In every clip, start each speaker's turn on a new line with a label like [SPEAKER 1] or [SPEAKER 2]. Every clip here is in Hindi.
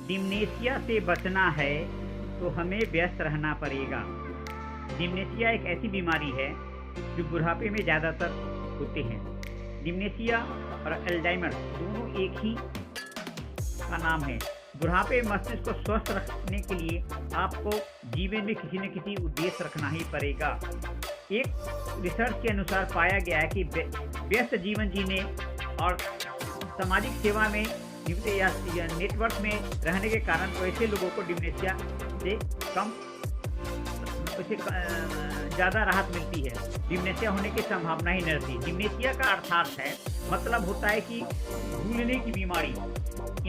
[SPEAKER 1] डिमनेशिया से बचना है तो हमें व्यस्त रहना पड़ेगा। डिमनेशिया एक ऐसी बीमारी है जो बुढ़ापे में ज़्यादातर होते हैं। डिमनेशिया और अल्जाइमर दोनों एक ही का नाम है। बुढ़ापे में मस्तिष्क को स्वस्थ रखने के लिए आपको जीवन में किसी न किसी उद्देश्य रखना ही पड़ेगा। एक रिसर्च के अनुसार पाया गया है कि व्यस्त जीवन जीने और सामाजिक सेवा में या नेटवर्क में रहने के कारण ऐसे लोगों को डिमनेशिया से ज़्यादा राहत मिलती है। डिमनेशिया होने की संभावना ही नहीं रहती। डिमनेशिया का अर्थात है मतलब होता है कि भूलने की बीमारी।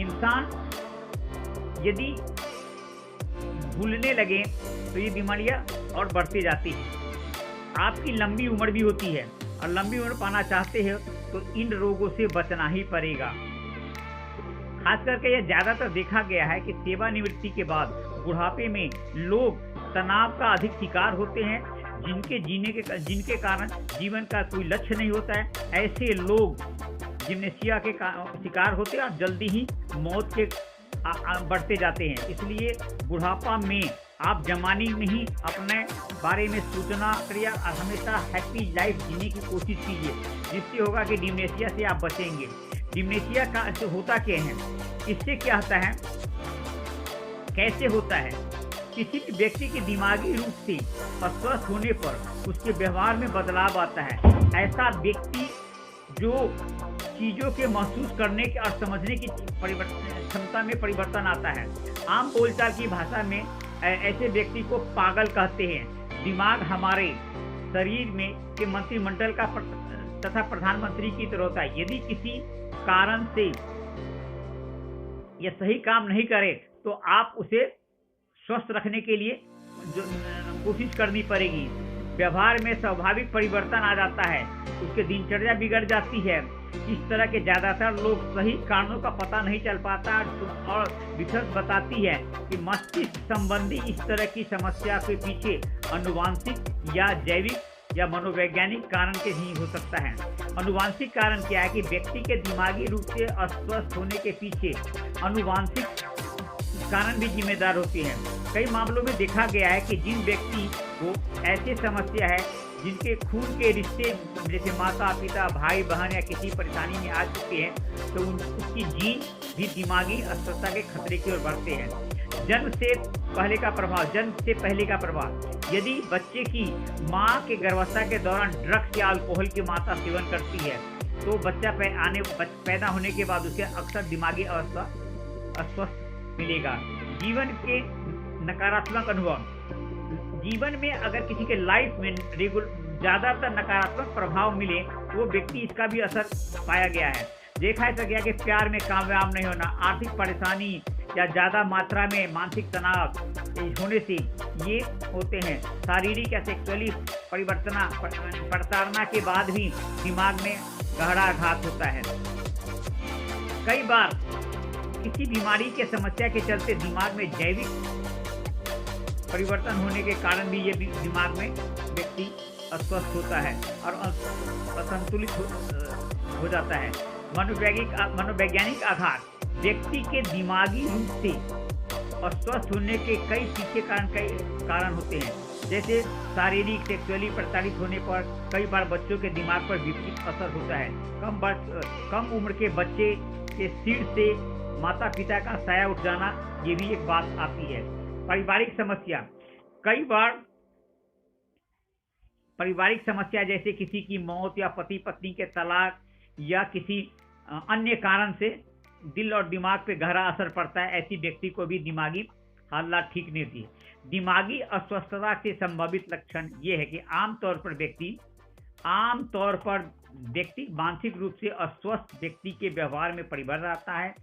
[SPEAKER 1] इंसान यदि भूलने लगे तो ये बीमारियां और बढ़ती जाती हैं। आपकी लंबी उम्र भी होती है और लंबी उम्र पाना चाहते हैं तो इन रोगों से बचना ही पड़ेगा। खास करके यह ज़्यादातर देखा गया है कि सेवानिवृत्ति के बाद बुढ़ापे में लोग तनाव का अधिक शिकार होते हैं, जिनके कारण जीवन का कोई लक्ष्य नहीं होता है। ऐसे लोग डिमनेशिया के शिकार होते हैं और जल्दी ही मौत के बढ़ते जाते हैं। इसलिए बुढ़ापा में आप जवानी में ही अपने बारे में सोचना करिए और हमेशा हैप्पी लाइफ जीने की कोशिश कीजिए, जिससे होगा कि डिमनेशिया से आप बचेंगे। डिमनेशिया का होता क्या है, इससे क्या होता है, कैसे होता है? किसी भी व्यक्ति के दिमागी रूप से अस्वस्थ होने पर उसके व्यवहार में बदलाव आता है। ऐसा व्यक्ति जो चीज़ों के महसूस करने के और समझने की क्षमता में परिवर्तन आता है। आम बोलचाल की भाषा में ऐसे व्यक्ति को पागल कहते हैं। दिमाग हमारे शरीर में के मंत्रिमंडल का तथा प्रधानमंत्री की तरह होता है। यदि किसी कारण से यह सही काम नहीं करे तो आप उसे स्वस्थ रखने के लिए जो कोशिश करनी पड़ेगी। व्यवहार में स्वाभाविक परिवर्तन आ जाता है, उसके दिनचर्या बिगड़ जाती है। इस तरह के ज़्यादातर लोग सही कारणों का पता नहीं चल पाता और रिसर्च बताती है कि मस्तिष्क संबंधी इस तरह की समस्या के पीछे आनुवांशिक या जैविक या मनोवैज्ञानिक कारण के नहीं हो सकता है। आनुवांशिक कारण क्या है कि व्यक्ति के दिमागी रूप से अस्वस्थ होने के पीछे आनुवांशिक कारण भी जिम्मेदार होते हैं। कई मामलों में देखा गया है कि जिन व्यक्ति को ऐसी समस्या है, जिनके खून के रिश्ते जैसे माता पिता भाई बहन या किसी परेशानी में आ चुके हैं, तो उसकी जीन भी दिमागी अस्वस्थता के खतरे की ओर बढ़ते हैं। जन्म से पहले का प्रभाव यदि बच्चे की माँ के गर्भावस्था के दौरान ड्रग्स या अल्कोहल की मात्रा सेवन करती है तो बच्चा पैदा होने के बाद उसे अक्सर दिमागी अवस्था अस्वस्थ मिलेगा। जीवन के नकारात्मक अनुभव, जीवन में अगर किसी के लाइफ में ज़्यादातर नकारात्मक प्रभाव मिले तो वो व्यक्ति इसका भी असर पाया गया है। देखा जा गया कि प्यार में कामयाब नहीं होना, आर्थिक परेशानी या ज़्यादा मात्रा में मानसिक तनाव होने से ये होते हैं। शारीरिक या सेक्सुअली प्रताड़ना के बाद भी दिमाग में गहरा आघात होता है। कई बार किसी बीमारी के समस्या के चलते दिमाग में जैविक परिवर्तन होने के कारण भी ये दिमाग में व्यक्ति अस्वस्थ होता है और असंतुलित हो जाता है। मनोवैज्ञानिक आघात, व्यक्ति के दिमागी रूप से अस्वस्थ होने के कई पीछे कारण होते हैं। जैसे शारीरिक सेक्सुअली प्रताड़ित होने पर कई बार बच्चों के दिमाग पर विपरीत असर होता है। कम उम्र के बच्चे के सिर से माता पिता का साया उठ जाना, ये भी एक बात आती है। पारिवारिक समस्या, कई बार पारिवारिक समस्या जैसे किसी की मौत या पति पत्नी के तलाक या किसी अन्य कारण से दिल और दिमाग पे गहरा असर पड़ता है। ऐसी व्यक्ति को भी दिमागी हालत ठीक नहीं होती। दिमागी अस्वस्थता से संभावित लक्षण ये है कि आमतौर पर व्यक्ति मानसिक रूप से अस्वस्थ व्यक्ति के व्यवहार में परिवर्तन आता है।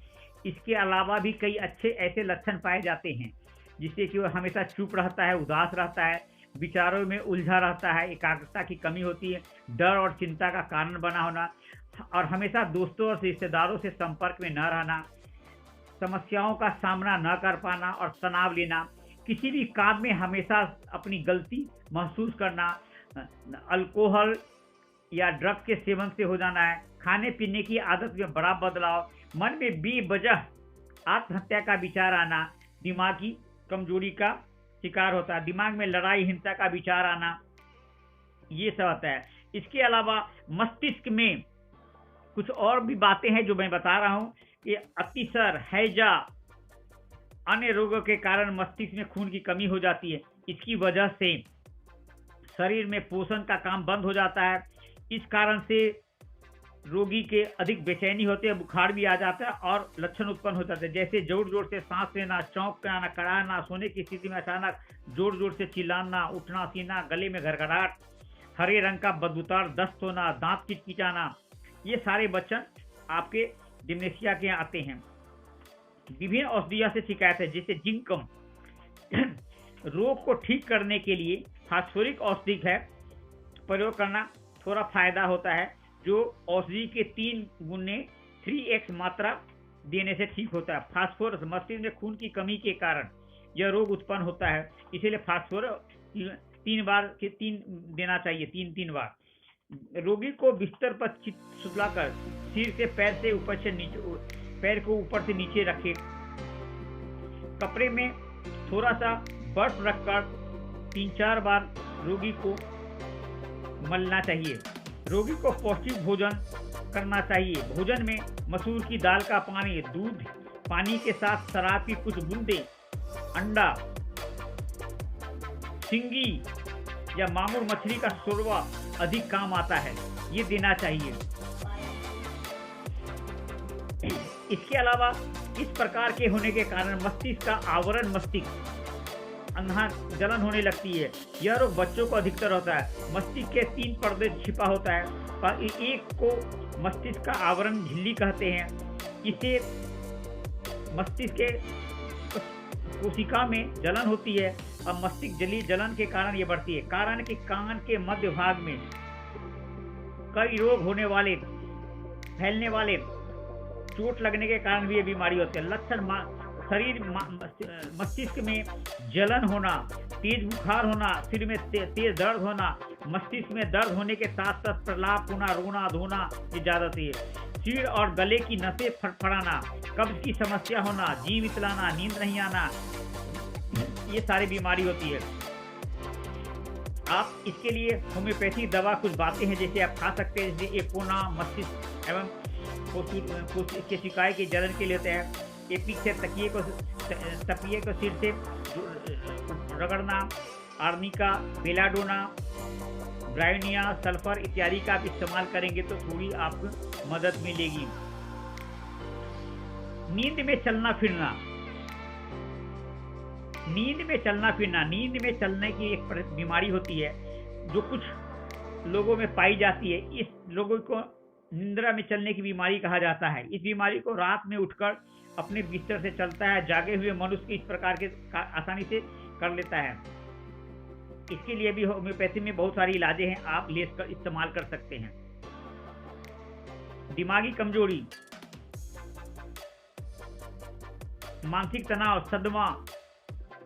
[SPEAKER 1] इसके अलावा भी कई अच्छे ऐसे लक्षण पाए जाते हैं जिससे कि वो हमेशा चुप रहता है, उदास रहता है, विचारों में उलझा रहता है, एकाग्रता की कमी होती है, डर और चिंता का कारण बना होना और हमेशा दोस्तों और रिश्तेदारों से संपर्क में न रहना, समस्याओं का सामना न कर पाना और तनाव लेना, किसी भी काम में हमेशा अपनी गलती महसूस करना, अल्कोहल या ड्रग्स के सेवन से हो जाना है, खाने पीने की आदत में बड़ा बदलाव, मन में बेवजह आत्महत्या का विचार आना दिमागी कमजोरी का शिकार होता है, दिमाग में लड़ाई हिंसा का विचार आना, ये सब आता है। इसके अलावा मस्तिष्क में कुछ और भी बातें हैं जो मैं बता रहा हूं कि अतिसार, हैजा, अन्य रोगों के कारण मस्तिष्क में खून की कमी हो जाती है। इसकी वजह से शरीर में पोषण का काम बंद हो जाता है। इस कारण से रोगी के अधिक बेचैनी होती है, बुखार भी आ जाता है और लक्षण उत्पन्न हो जाते हैं, जैसे जोर जोर से सांस लेना, चौंक के आना, कराना, सोने की स्थिति में अचानक जोर जोर से चिल्लाना, उठना सीना, गले में घरघराहट, हरे रंग का बदबूदार दस्त होना, दांत किचकिचाना, ये सारे लक्षण आपके डिमेंशिया के आते हैं। विभिन्न औषधियों से शिकायत है, जैसे जिंकम रोग को ठीक करने के लिए फास्फोरिक औषधि है प्रयोग करना थोड़ा फायदा होता है, जो औषधि के 3 गुने 3x मात्रा देने से ठीक होता है। फास्फोरस मस्तिष्क में खून की कमी के कारण यह रोग उत्पन्न होता है, इसीलिए फास्फोरस 3 देना चाहिए, 3 बार। रोगी को बिस्तर पर सुलाकर सिर से पैर को ऊपर से नीचे रखे, कपड़े में थोड़ा सा बर्फ रखकर 3-4 बार रोगी को मलना चाहिए। रोगी को पौष्टिक भोजन करना चाहिए। भोजन में मसूर की दाल का पानी, दूध, पानी के साथ शराब की कुछ बूंदें, अंडा, सिंगी या मांगुर मछली का शोरबा अधिक काम आता है, ये देना चाहिए। इसके अलावा इस प्रकार के होने के कारण मस्तिष्क का आवरण, मस्तिष्क अंधा जलन होने लगती है। यह रोग बच्चों को अधिकतर होता है। मस्तिष्क के 3 पर्दे छिपा होता है, पर एक को मस्तिष्क का आवरण झिल्ली कहते हैं। इसे मस्तिष्क के कोशिका में जलन होती है और मस्तिष्क जली जलन के कारण ये बढ़ती है। कारण कि कान के मध्य भाग में कई रोग होने वाले, फैलने वाले, चोट लगने के कारण भी ये बीमारी होती है। लक्षण मस्तिष्क में जलन होना, तेज बुखार होना, सिर में तेज दर्द होना, मस्तिष्क में दर्द होने के साथ साथ प्रलाप होना, रोना धोना ये ज्यादा है। सिर और गले की नसें फड़फड़ाना, कब्ज की समस्या होना, जी मितलाना, नींद नहीं आना, ये सारी बीमारी होती है। आप इसके लिए होम्योपैथी दवा कुछ बातें हैं जैसे आप खा सकते हैं, जैसे एपोना मस्तिष्क एवं कोशिकाएं के जलन के लिए होते हैं। एपिक से तकिए को सिर से रगड़ना, आर्निका, बेलाडोना, ब्रायोनिया, सल्फर इत्यादि का आप इस्तेमाल करेंगे तो थोड़ी आपको मदद मिलेगी। नींद में चलना फिरना, नींद में चलने की एक बीमारी होती है जो कुछ लोगों में पाई जाती है। इस लोगों को निंद्रा में चलने की बीमारी कहा जाता है। इस बीमारी को रात में उठकर अपने बिस्तर से चलता है, जागे हुए मनुष्य इस प्रकार के आसानी से कर लेता है। इसके लिए भी होम्योपैथी में बहुत सारी इलाजें हैं, आप लेकर इस्तेमाल कर सकते हैं। दिमागी कमजोरी, मानसिक तनाव, सदमा,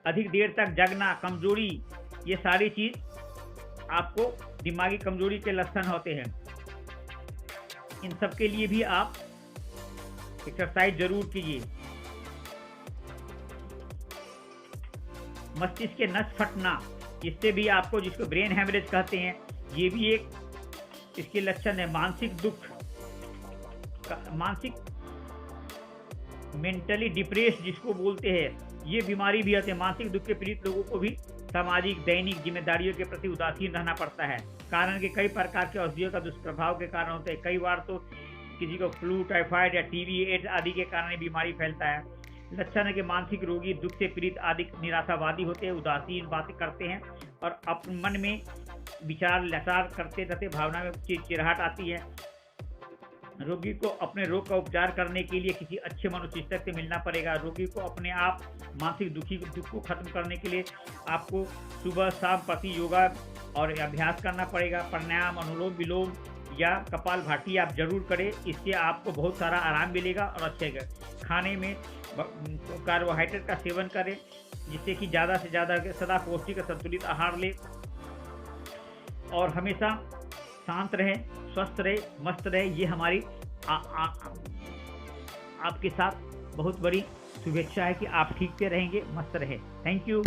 [SPEAKER 1] अधिक देर तक जगना, कमजोरी, ये सारी चीज आपको दिमागी कमजोरी के लक्षण होते हैं। इन सब के लिए भी आप एक्सरसाइज जरूर कीजिए। मस्तिष्क के नस फटना, इससे भी आपको, जिसको ब्रेन हेमरेज कहते हैं, ये भी एक इसके लक्षण है। मानसिक दुख, मानसिक मेंटली डिप्रेस जिसको बोलते हैं, ये बीमारी भी आती है। मानसिक दुख के पीड़ित लोगों को भी सामाजिक दैनिक जिम्मेदारियों के प्रति उदासीन रहना पड़ता है, कारण कि कई प्रकार के औषधियों का दुष्प्रभाव के कारण होते हैं। कई बार तो किसी को फ्लू, टाइफाइड या टीबी, एड्स आदि के कारण बीमारी फैलता है। लक्षण है कि मानसिक रोगी दुख से पीड़ित अधिक निराशावादी होते हैं, उदासीन बातें करते हैं और अपने मन में विचार लचार करते रहते, भावना में चिड़चिड़ाहट आती है। रोगी को अपने रोग का उपचार करने के लिए किसी अच्छे मनोचिकित्सक से मिलना पड़ेगा। रोगी को अपने आप मानसिक दुख को खत्म करने के लिए आपको सुबह शाम प्रति योगा और अभ्यास करना पड़ेगा। प्राणायाम, अनुलोम विलोम या कपाल भाती आप जरूर करें, इससे आपको बहुत सारा आराम मिलेगा और अच्छे खाने में कार्बोहाइड्रेट का सेवन करें, जिससे कि ज़्यादा से ज़्यादा सदा पौष्टिक संतुलित आहार लें और हमेशा शांत रहे, स्वस्थ रहे, मस्त रहे। ये हमारी आपके साथ बहुत बड़ी शुभेच्छा है कि आप ठीक से रहेंगे, मस्त रहे। Thank you.